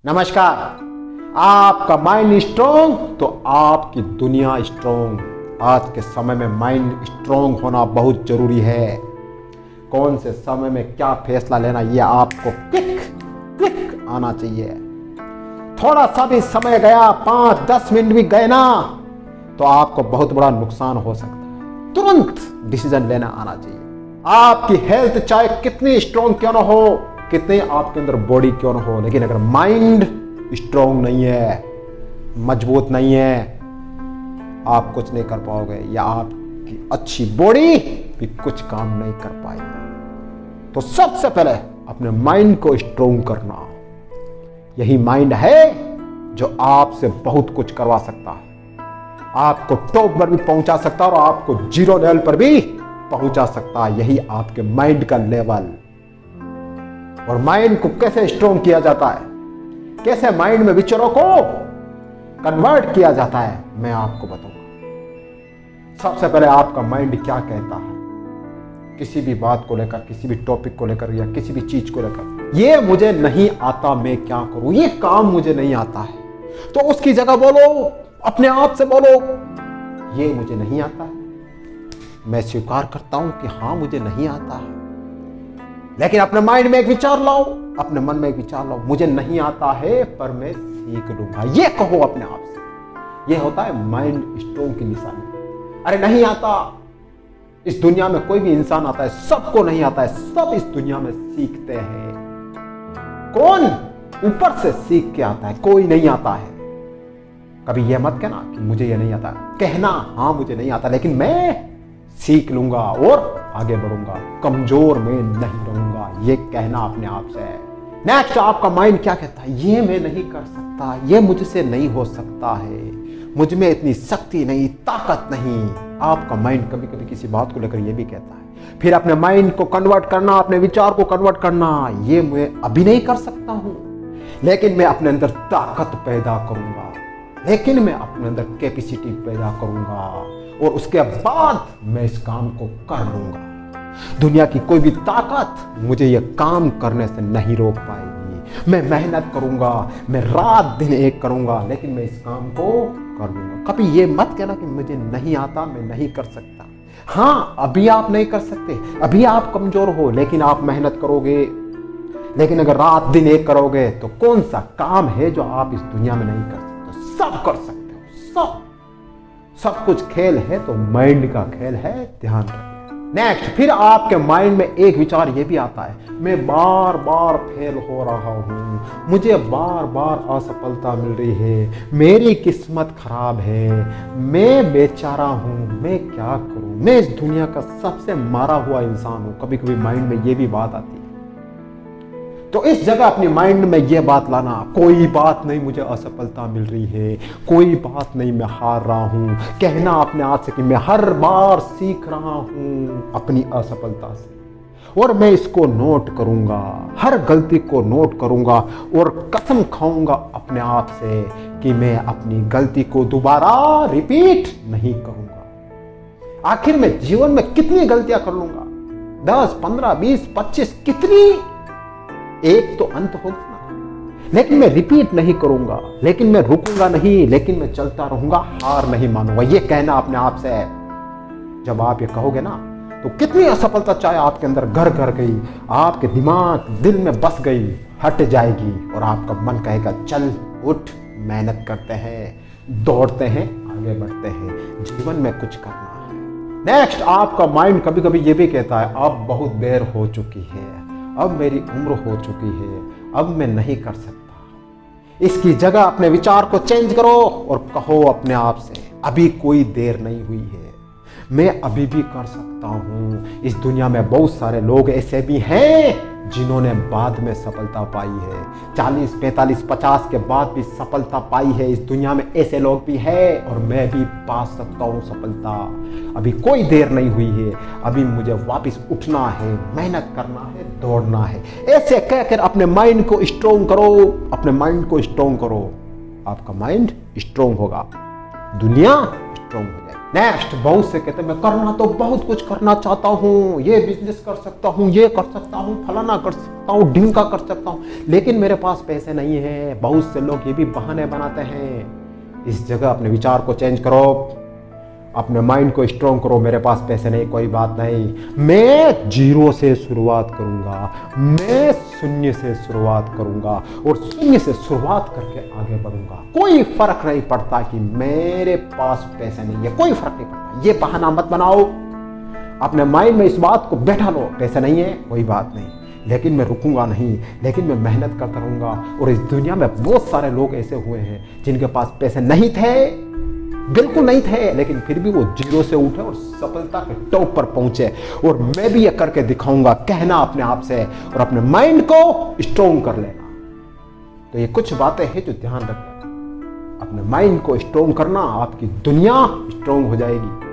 नमस्कार। आपका mind strong तो आपकी दुनिया स्ट्रोंग। आज के समय में माइंड स्ट्रोंग होना बहुत जरूरी है। कौन से समय में क्या फैसला लेना यह आपको क्लिक आना चाहिए। थोड़ा सा भी समय गया, 5-10 मिनट भी गए ना, तो आपको बहुत बड़ा नुकसान हो सकता है। तुरंत डिसीजन लेना आना चाहिए। आपकी हेल्थ चाहे कितनी स्ट्रोंग क्यों ना हो, कितने आपके अंदर बॉडी क्यों ना हो, लेकिन अगर माइंड स्ट्रोंग नहीं है, मजबूत नहीं है, आप कुछ नहीं कर पाओगे, या आपकी अच्छी बॉडी भी कुछ काम नहीं कर पाएगी। तो सबसे पहले अपने माइंड को स्ट्रोंग करना। यही माइंड है जो आपसे बहुत कुछ करवा सकता है, आपको टॉप पर भी पहुंचा सकता है और आपको जीरो लेवल पर भी पहुंचा सकता है। यही आपके माइंड का लेवल। और माइंड को कैसे स्ट्रोंग किया जाता है, कैसे माइंड में विचारों को कन्वर्ट किया जाता है, मैं आपको बताऊंगा। सबसे पहले आपका माइंड क्या कहता है किसी भी बात को लेकर, किसी भी टॉपिक को लेकर या किसी भी चीज को लेकर। ये मुझे नहीं आता, मैं क्या करूं, ये काम मुझे नहीं आता है, तो उसकी जगह बोलो, अपने आप से बोलो, ये मुझे नहीं आता है। मैं स्वीकार करता हूं कि हां मुझे नहीं आता है, लेकिन अपने माइंड में एक विचार लाओ, अपने मन में एक विचार लाओ, मुझे नहीं आता है पर मैं सीख लूंगा। ये कहो अपने आप से। ये होता है माइंड स्ट्रोंग की निशानी। अरे नहीं आता, इस दुनिया में कोई भी इंसान आता है, सबको नहीं आता है, सब इस दुनिया में सीखते हैं। कौन ऊपर से सीख के आता है, कोई नहीं आता है। कभी यह मत कहना कि मुझे यह नहीं आता, कहना हां मुझे नहीं आता, लेकिन मैं सीख लूंगा और आगे बढ़ूंगा, कमजोर में नहीं रहूंगा, ये कहना अपने आप से। नेक्स्ट, आपका माइंड क्या कहता है, ये मैं नहीं कर सकता, ये मुझसे नहीं हो सकता है, मुझ में इतनी शक्ति नहीं, ताकत नहीं। आपका माइंड कभी कभी किसी बात को लेकर ये भी कहता है। फिर अपने माइंड को कन्वर्ट करना, अपने विचार को कन्वर्ट करना, ये मैं अभी नहीं कर सकता हूं, लेकिन मैं अपने अंदर ताकत पैदा करूंगा, लेकिन मैं अपने अंदर कैपेसिटी पैदा करूंगा और उसके बाद मैं इस काम को कर लूंगा। दुनिया की कोई भी ताकत मुझे यह काम करने से नहीं रोक पाएगी। मैं मेहनत करूंगा, मैं रात दिन एक करूंगा, लेकिन मैं इस काम को कर लूंगा। कभी ये मत कहना कि मुझे नहीं आता, मैं नहीं कर सकता। हाँ, अभी आप नहीं कर सकते, अभी आप कमजोर हो, लेकिन आप मेहनत करोगे। लेकिन अगर रात दिन एक करोगे तो कौन सा काम है जो आप इस दुनिया में नहीं कर सकते? सब कर सकते हो, सब कुछ खेल है तो माइंड का खेल है, ध्यान रखिए। नेक्स्ट, फिर आपके माइंड में एक विचार ये भी आता है, मैं बार बार फेल हो रहा हूं, मुझे बार बार असफलता मिल रही है, मेरी किस्मत खराब है, मैं बेचारा हूं, मैं क्या करूं, मैं इस दुनिया का सबसे मारा हुआ इंसान हूं। कभी कभी माइंड में ये भी बात आती है। तो इस जगह अपनी माइंड में यह बात लाना, कोई बात नहीं मुझे असफलता मिल रही है, कोई बात नहीं मैं हार रहा हूं। कहना अपने आप से कि मैं हर बार सीख रहा हूं अपनी असफलता से, और मैं इसको नोट करूंगा, हर गलती को नोट करूंगा और कसम खाऊंगा अपने आप से कि मैं अपनी गलती को दोबारा रिपीट नहीं करूंगा। आखिर में जीवन में कितनी गलतियां कर लूंगा, 10, 15, 20, 25, कितनी, एक तो अंत होगा ना। लेकिन मैं रिपीट नहीं करूंगा, लेकिन मैं रुकूंगा नहीं, लेकिन मैं चलता रहूंगा, हार नहीं मानूंगा। ये कहना अपने आप से। जब आप ये कहोगे ना, तो कितनी असफलता चाहे आपके अंदर घर घर गई, आपके दिमाग दिल में बस गई, हट जाएगी और आपका मन कहेगा चल उठ, मेहनत करते हैं, दौड़ते हैं, आगे बढ़ते हैं, जीवन में कुछ करना है। नेक्स्ट, आपका माइंड कभी कभी ये भी कहता है, अब बहुत देर हो चुकी है, अब मेरी उम्र हो चुकी है, अब मैं नहीं कर सकता। इसकी जगह अपने विचार को चेंज करो और कहो अपने आप से, अभी कोई देर नहीं हुई है, मैं अभी भी कर सकता हूं। इस दुनिया में बहुत सारे लोग ऐसे भी हैं जिन्होंने बाद में सफलता पाई है, 40, 45, 50 के बाद भी सफलता पाई है। इस दुनिया में ऐसे लोग भी हैं और मैं भी पा सकता हूं सफलता। अभी कोई देर नहीं हुई है, अभी मुझे वापस उठना है, मेहनत करना है, दौड़ना है। ऐसे कहकर अपने माइंड को स्ट्रोंग करो, अपने माइंड को स्ट्रोंग करो। आपका माइंड स्ट्रोंग होगा, दुनिया स्ट्रोंग हो जाएगी। नेक्स्ट, बहुत से कहते हैं मैं करना तो बहुत कुछ करना चाहता हूँ, ये बिजनेस कर सकता हूँ, ये कर सकता हूँ, फलाना कर सकता हूँ, ढिमका कर सकता हूँ, लेकिन मेरे पास पैसे नहीं है। बहुत से लोग ये भी बहाने बनाते हैं। इस जगह अपने विचार को चेंज करो, अपने माइंड को स्ट्रॉन्ग करो। मेरे पास पैसे नहीं, कोई बात नहीं, मैं जीरो से शुरुआत करूंगा, मैं शून्य से शुरुआत करूंगा और शून्य से शुरुआत करके आगे बढ़ूंगा। कोई फर्क नहीं पड़ता कि मेरे पास पैसे नहीं है, कोई फर्क नहीं पड़ता। ये बहाना मत बनाओ, अपने माइंड में इस बात को बैठा लो, पैसे नहीं है कोई बात नहीं, लेकिन मैं रुकूंगा नहीं, लेकिन मैं मेहनत करता रहूंगा। और इस दुनिया में बहुत सारे लोग ऐसे हुए हैं जिनके पास पैसे नहीं थे, बिल्कुल नहीं थे, लेकिन फिर भी वो जीरो से उठे और सफलता के टॉप पर पहुंचे। और मैं भी ये करके दिखाऊंगा, कहना अपने आप से और अपने माइंड को स्ट्रॉन्ग कर लेना। तो ये कुछ बातें हैं जो ध्यान रखना। अपने माइंड को स्ट्रॉन्ग करना, आपकी दुनिया स्ट्रॉन्ग हो जाएगी।